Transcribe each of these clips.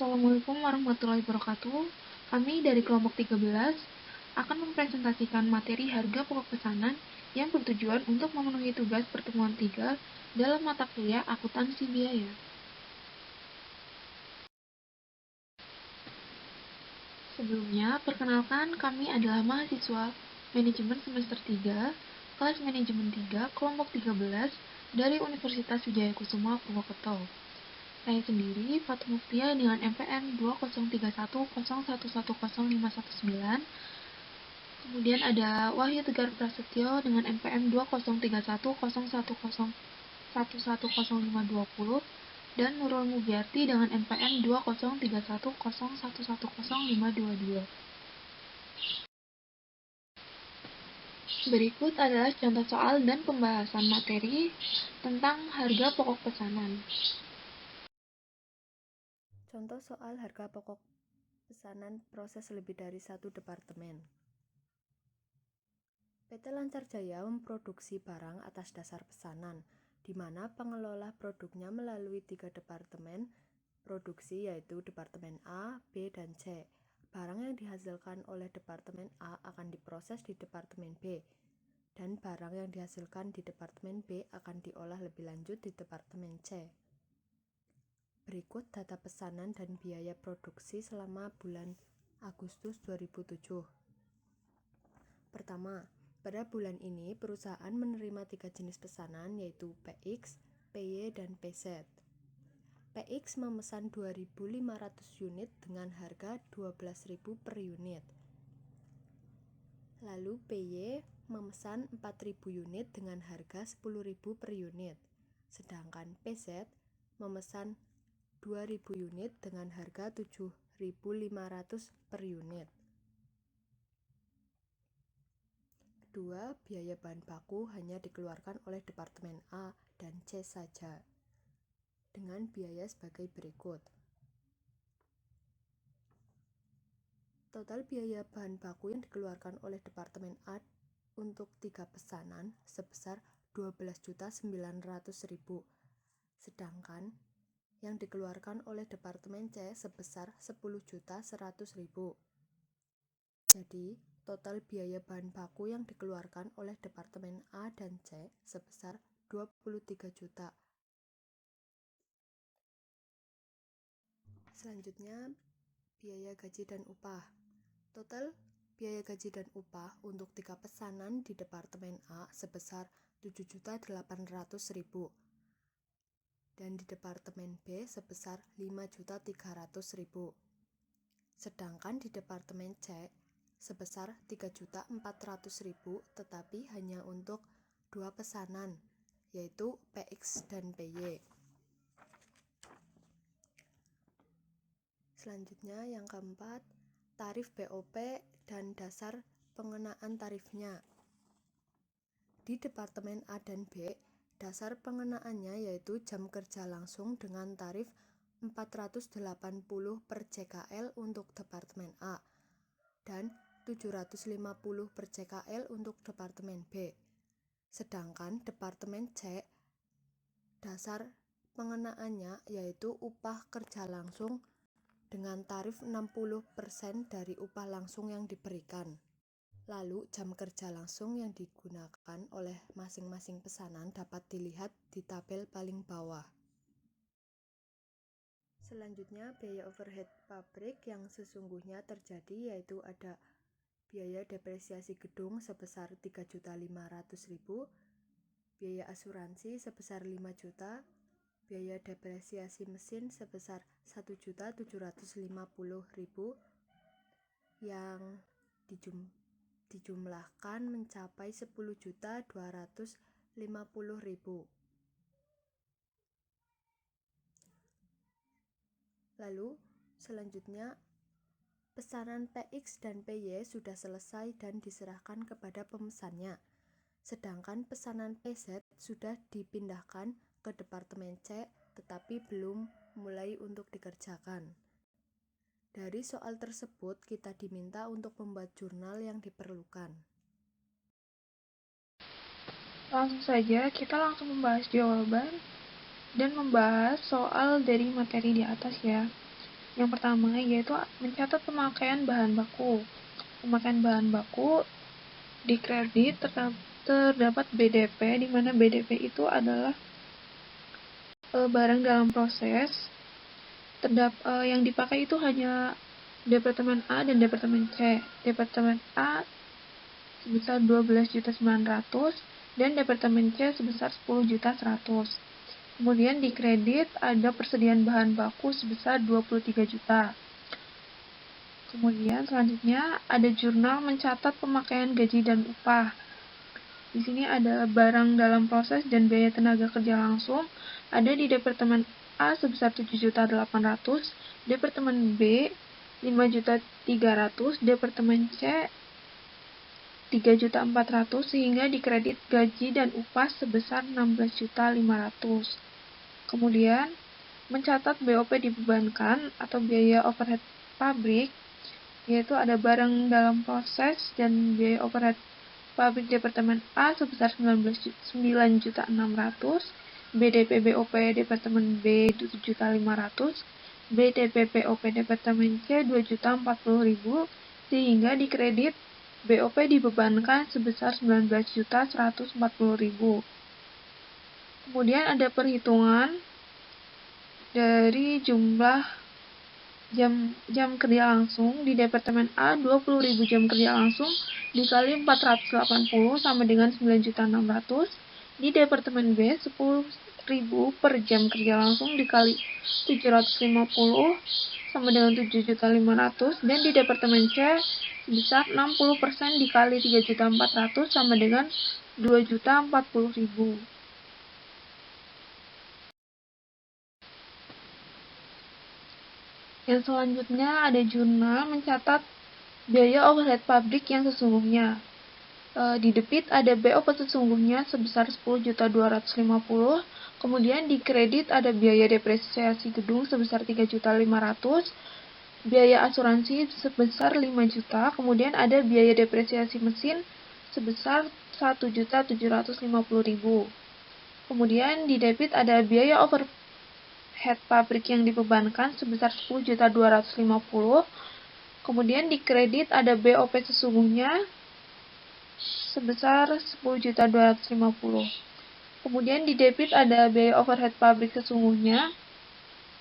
Assalamualaikum warahmatullahi wabarakatuh. Kami dari kelompok 13 akan mempresentasikan materi harga pokok pesanan yang bertujuan untuk memenuhi tugas pertemuan 3 dalam mata kuliah akuntansi biaya. Sebelumnya, perkenalkan kami adalah mahasiswa manajemen semester 3, kelas manajemen 3, kelompok 13 dari Universitas Wijaya Kusuma Purwokerto. Saya sendiri, Fatul Muftia dengan MPN 2031011059. Kemudian ada Wahyu Tegar Prasetyo dengan MPN 20310110110520 dan Nurul Mugyarti dengan MPN 203101100522. Berikut adalah contoh soal dan pembahasan materi tentang harga pokok pesanan. Contoh soal harga pokok pesanan proses lebih dari satu departemen. PT Lancar Jaya memproduksi barang atas dasar pesanan, di mana pengelola produknya melalui 3 departemen produksi, yaitu Departemen A, B, dan C. Barang yang dihasilkan oleh Departemen A akan diproses di Departemen B, dan barang yang dihasilkan di Departemen B akan diolah lebih lanjut di Departemen C. Berikut data pesanan dan biaya produksi selama bulan Agustus 2007. Pertama, pada bulan ini perusahaan menerima 3 jenis pesanan, yaitu PX, PY, dan PZ. PX memesan 2.500 unit dengan harga 12.000 per unit. Lalu PY memesan 4.000 unit dengan harga 10.000 per unit. Sedangkan PZ memesan 2.000 unit dengan harga 7.500 per unit. Kedua, biaya bahan baku hanya dikeluarkan oleh Departemen A dan C saja, dengan biaya sebagai berikut. Total biaya bahan baku yang dikeluarkan oleh Departemen A untuk 3 pesanan sebesar 12.900.000, sedangkan yang dikeluarkan oleh Departemen C sebesar 10.100.000. Jadi, total biaya bahan baku yang dikeluarkan oleh Departemen A dan C sebesar 23 juta. Selanjutnya, biaya gaji dan upah. Total biaya gaji dan upah untuk 3 pesanan di Departemen A sebesar 7.800.000 dan di Departemen B sebesar 5.300.000. Sedangkan di Departemen C sebesar 3.400.000, tetapi hanya untuk 2 pesanan, yaitu PX dan PY. Selanjutnya yang keempat, tarif BOP dan dasar pengenaan tarifnya. Di Departemen A dan B, dasar pengenaannya yaitu jam kerja langsung dengan tarif 480 per CKL untuk Departemen A dan 750 per CKL untuk Departemen B. Sedangkan Departemen C, dasar pengenaannya yaitu upah kerja langsung dengan tarif 60% dari upah langsung yang diberikan. Lalu jam kerja langsung yang digunakan oleh masing-masing pesanan dapat dilihat di tabel paling bawah. Selanjutnya, biaya overhead pabrik yang sesungguhnya terjadi yaitu ada biaya depresiasi gedung sebesar 3.500.000, biaya asuransi sebesar 5 juta, biaya depresiasi mesin sebesar 1.750.000 yang dijumlahkan mencapai 10.250.000. Lalu selanjutnya pesanan PX dan PY sudah selesai dan diserahkan kepada pemesannya. Sedangkan pesanan PZ sudah dipindahkan ke Departemen C tetapi belum mulai untuk dikerjakan. Dari soal tersebut kita diminta untuk membuat jurnal yang diperlukan. Langsung saja kita langsung membahas jawaban dan membahas soal dari materi di atas ya. Yang pertama yaitu mencatat pemakaian bahan baku. Pemakaian bahan baku di kredit terdapat BDP, di mana BDP itu adalah barang dalam proses. Yang dipakai itu hanya Departemen A dan Departemen C. Departemen A sebesar 12.900.000 dan Departemen C sebesar 10.100.000. Kemudian di kredit ada persediaan bahan baku sebesar 23 juta. Kemudian selanjutnya ada jurnal mencatat pemakaian gaji dan upah. Di sini ada barang dalam proses dan biaya tenaga kerja langsung ada di Departemen A sebesar 7.800.000, Departemen B 5.300.000, Departemen C 3.400.000 sehingga dikredit gaji dan upah sebesar 16.500.000. Kemudian mencatat BOP dibebankan atau biaya overhead pabrik, yaitu ada barang dalam proses dan biaya overhead pabrik Departemen A sebesar 9.600.000, BDP BOP Departemen B 7.500.000, BDP BOP Departemen C 2.040.000 sehingga dikredit BOP dibebankan sebesar 19.140.000. Kemudian ada perhitungan dari jumlah jam kerja langsung di Departemen A 20.000 jam kerja langsung dikali 480 sama dengan 9.600.000. Di Departemen B 10.000 per jam kerja langsung dikali 750 sama dengan 7.500.000 dan di Departemen C sebesar 60% dikali 3.400.000 sama dengan 2.040.000. Yang selanjutnya ada jurnal mencatat biaya overhead pabrik yang sesungguhnya. Di debit ada BOP sesungguhnya sebesar 10.250.000, kemudian di kredit ada biaya depresiasi gedung sebesar 3.500.000, biaya asuransi sebesar 5 juta, kemudian ada biaya depresiasi mesin sebesar 1.750.000. Kemudian di debit ada biaya overhead pabrik yang dibebankan sebesar 10.250.000. Kemudian di kredit ada BOP sesungguhnya sebesar 10.250.000. Kemudian di debit ada biaya overhead pabrik sesungguhnya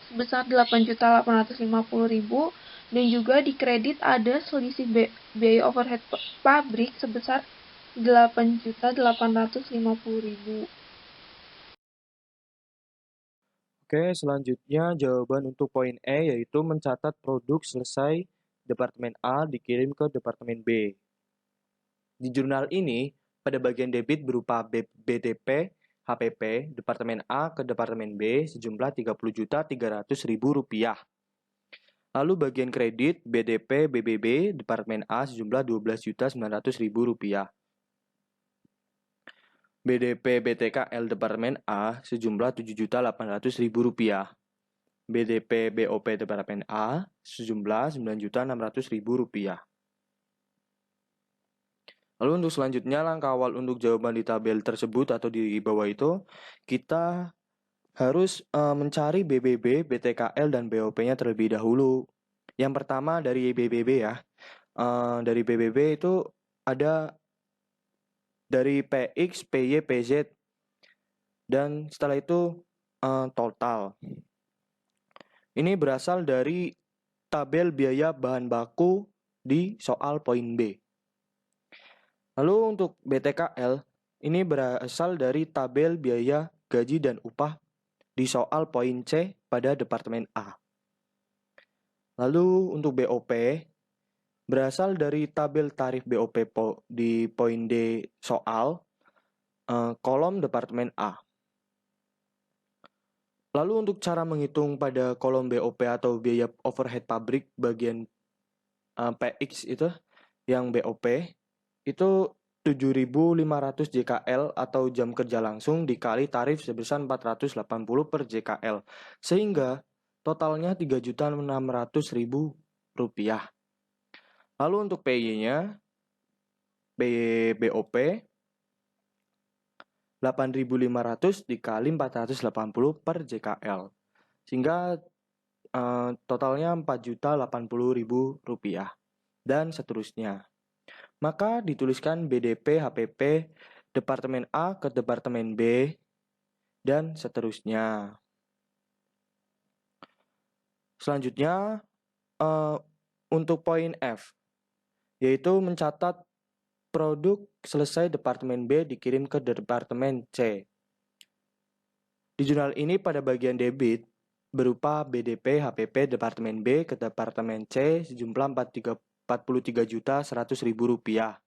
sebesar 8.850.000 dan juga di kredit ada selisih biaya overhead pabrik sebesar 8.850.000. Oke, selanjutnya jawaban untuk poin E yaitu mencatat produk selesai Departemen A dikirim ke Departemen B. Di jurnal ini, pada bagian debit berupa BDP, HPP, Departemen A ke Departemen B sejumlah Rp30.300.000. Lalu bagian kredit BDP, BBB, Departemen A sejumlah Rp12.900.000. BDP BTKL Departemen A sejumlah Rp7.800.000. BDP BOP Departemen A sejumlah Rp9.600.000. Lalu untuk selanjutnya langkah awal untuk jawaban di tabel tersebut atau di bawah itu kita harus mencari BBB, BTKL dan BOP-nya terlebih dahulu. Yang pertama dari BBB ya. Dari BBB itu ada dari PX, PY, PZ dan setelah itu total. Ini berasal dari tabel biaya bahan baku di soal poin B. Lalu untuk BTKL, ini berasal dari tabel biaya gaji dan upah di soal poin C pada Departemen A. Lalu untuk BOP, berasal dari tabel tarif BOP di poin D soal kolom Departemen A. Lalu untuk cara menghitung pada kolom BOP atau biaya overhead pabrik bagian PX itu, yang BOP, itu 7.500 JKL atau jam kerja langsung dikali tarif sebesar 480 per JKL. Sehingga totalnya Rp3.600.000. Lalu untuk PY-nya, BOP 8.500 dikali 480 per JKL. Sehingga totalnya Rp4.080.000 dan seterusnya. Maka dituliskan BDP HPP Departemen A ke Departemen B dan seterusnya. Selanjutnya untuk poin F, yaitu mencatat produk selesai Departemen B dikirim ke Departemen C. Di jurnal ini pada bagian debit berupa BDP HPP Departemen B ke Departemen C sejumlah Rp43.100.000.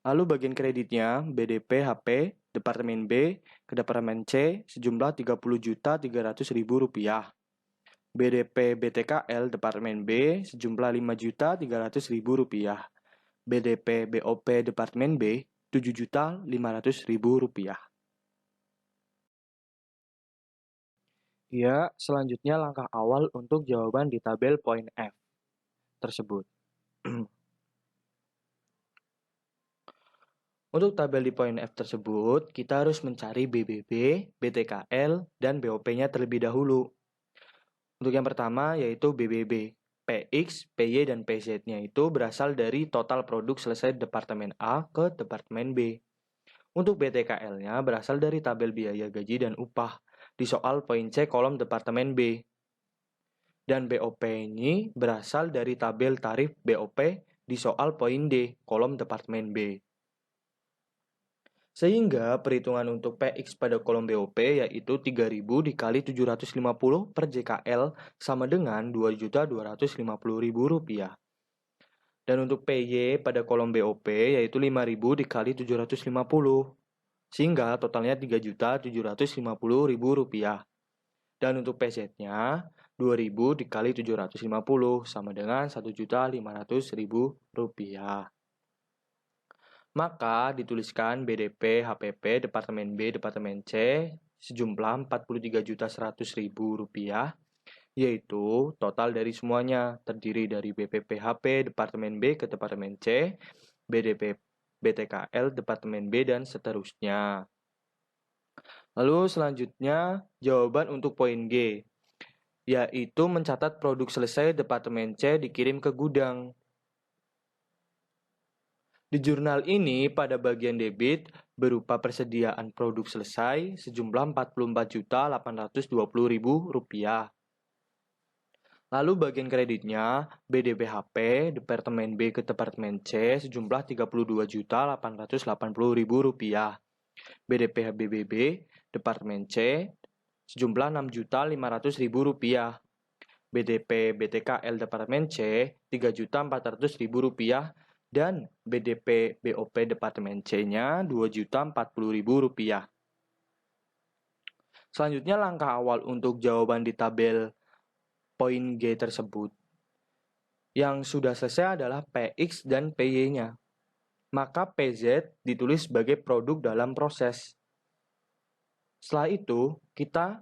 Lalu bagian kreditnya BDP HP Departemen B ke Departemen C sejumlah Rp30.300.000. BDP BTKL Departemen B sejumlah Rp5.300.000. BDP BOP Departemen B Rp7.500.000. Ya, selanjutnya langkah awal untuk jawaban di tabel poin F tersebut. Untuk tabel di poin F tersebut, kita harus mencari BBB, BTKL, dan BOP-nya terlebih dahulu. Untuk yang pertama yaitu BBB. PX, PY, dan PZ-nya itu berasal dari total produk selesai Departemen A ke Departemen B. Untuk BTKL-nya berasal dari tabel biaya gaji dan upah di soal poin C kolom Departemen B. Dan BOP ini berasal dari tabel tarif BOP di soal poin D kolom Departemen B. Sehingga perhitungan untuk PX pada kolom BOP yaitu 3.000 dikali 750 per JKL sama dengan Rp2.250.000. Dan untuk PY pada kolom BOP yaitu 5.000 dikali 750. Sehingga totalnya Rp3.750.000. Dan untuk PZ-nya 2.000 dikali 750 sama dengan Rp1.500.000. Maka dituliskan BDP HPP Departemen B Departemen C sejumlah Rp43.100.000, yaitu total dari semuanya terdiri dari BPP HP Departemen B ke Departemen C, BDP BTKL Departemen B, dan seterusnya. Lalu selanjutnya jawaban untuk poin G, yaitu mencatat produk selesai Departemen C dikirim ke gudang. Di jurnal ini pada bagian debit berupa persediaan produk selesai sejumlah Rp44.820.000. Lalu bagian kreditnya BDPHP Departemen B ke Departemen C sejumlah Rp32.880.000. BDP HBBB Departemen C sejumlah Rp6.500.000. BDP BTKL Departemen C Rp3.400.000 dan BDP BOP Departemen C-nya Rp2.040.000. Selanjutnya langkah awal untuk jawaban di tabel poin G tersebut. Yang sudah selesai adalah PX dan PY-nya. Maka PZ ditulis sebagai produk dalam proses. Setelah itu, kita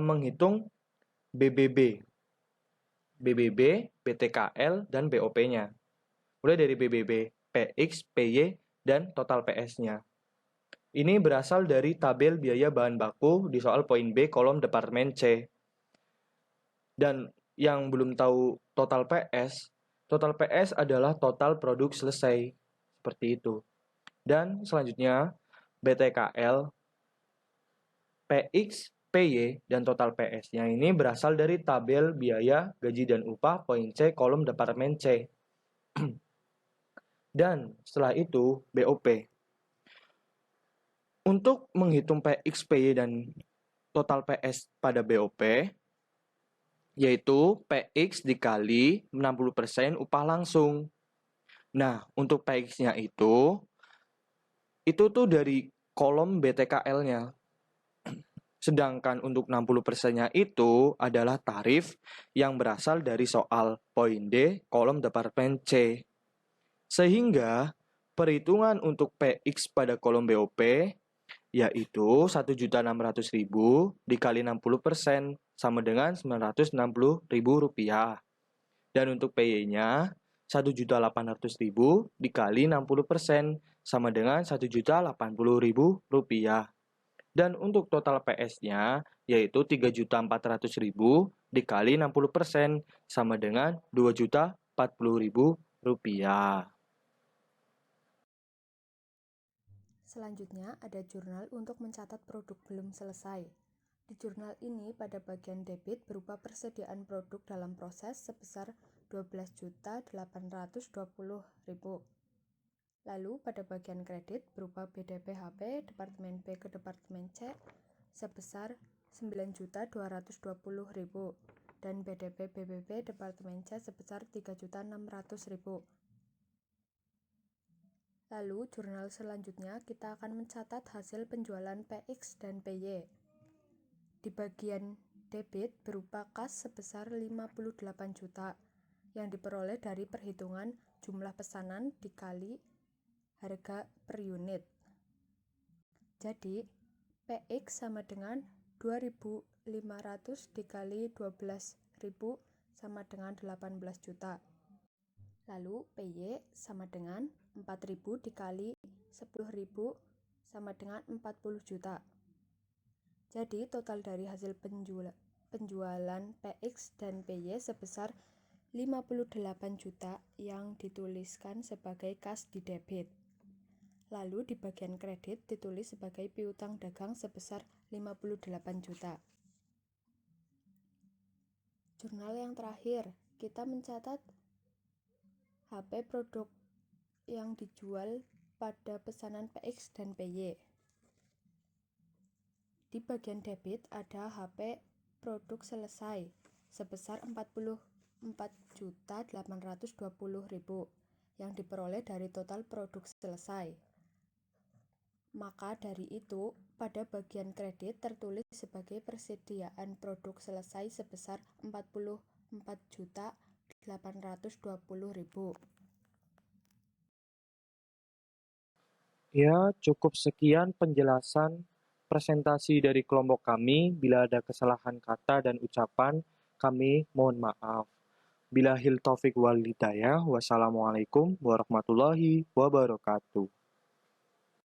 menghitung BBB, BTKL, dan BOP-nya. Mulai dari BBB, PX, PY, dan total PS-nya. Ini berasal dari tabel biaya bahan baku di soal poin B kolom Departemen C. Dan yang belum tahu total PS adalah total produk selesai. Seperti itu. Dan selanjutnya BTKL, PX, PY, dan total PS-nya ini berasal dari tabel biaya gaji dan upah poin C kolom Departemen C. Dan setelah itu BOP. Untuk menghitung PX, PY, dan total PS pada BOP, yaitu PX dikali 60% upah langsung. Nah, untuk PX-nya itu tuh dari kolom BTKL-nya. Sedangkan untuk 60%-nya itu adalah tarif yang berasal dari soal poin D kolom Departemen C. Sehingga perhitungan untuk PX pada kolom BOP yaitu Rp1.600.000 dikali 60% sama dengan Rp960.000. Dan untuk PY-nya Rp1.800.000 dikali 60% sama dengan Rp1.080.000. Dan untuk total PS-nya yaitu 3.400.000 dikali 60% sama dengan 2.040.000 rupiah. Selanjutnya ada jurnal untuk mencatat produk belum selesai. Di jurnal ini pada bagian debit berupa persediaan produk dalam proses sebesar 12.820.000. Lalu pada bagian kredit berupa BDP HP Departemen B ke Departemen C sebesar 9.220.000 dan BDP BBB Departemen C sebesar 3.600.000. Lalu jurnal selanjutnya kita akan mencatat hasil penjualan PX dan PY. Di bagian debit berupa kas sebesar 58 juta yang diperoleh dari perhitungan jumlah pesanan dikali harga per unit. Jadi, PX sama dengan 2.500 dikali 12.000 sama dengan 18 juta. Lalu, PY sama dengan 4.000 dikali 10.000 sama dengan 40 juta. Jadi, total dari hasil penjualan PX dan PY sebesar 58 juta yang dituliskan sebagai kas di debit. Lalu di bagian kredit ditulis sebagai piutang dagang sebesar 58 juta. Jurnal yang terakhir, kita mencatat HP produk yang dijual pada pesanan PX dan PY. Di bagian debit ada HP produk selesai sebesar 44.820.000 yang diperoleh dari total produk selesai. Maka dari itu, pada bagian kredit tertulis sebagai persediaan produk selesai sebesar 44.820.000. Ya, cukup sekian penjelasan presentasi dari kelompok kami. Bila ada kesalahan kata dan ucapan, kami mohon maaf. Bilahil taufik wal hidayah. Wassalamualaikum warahmatullahi wabarakatuh.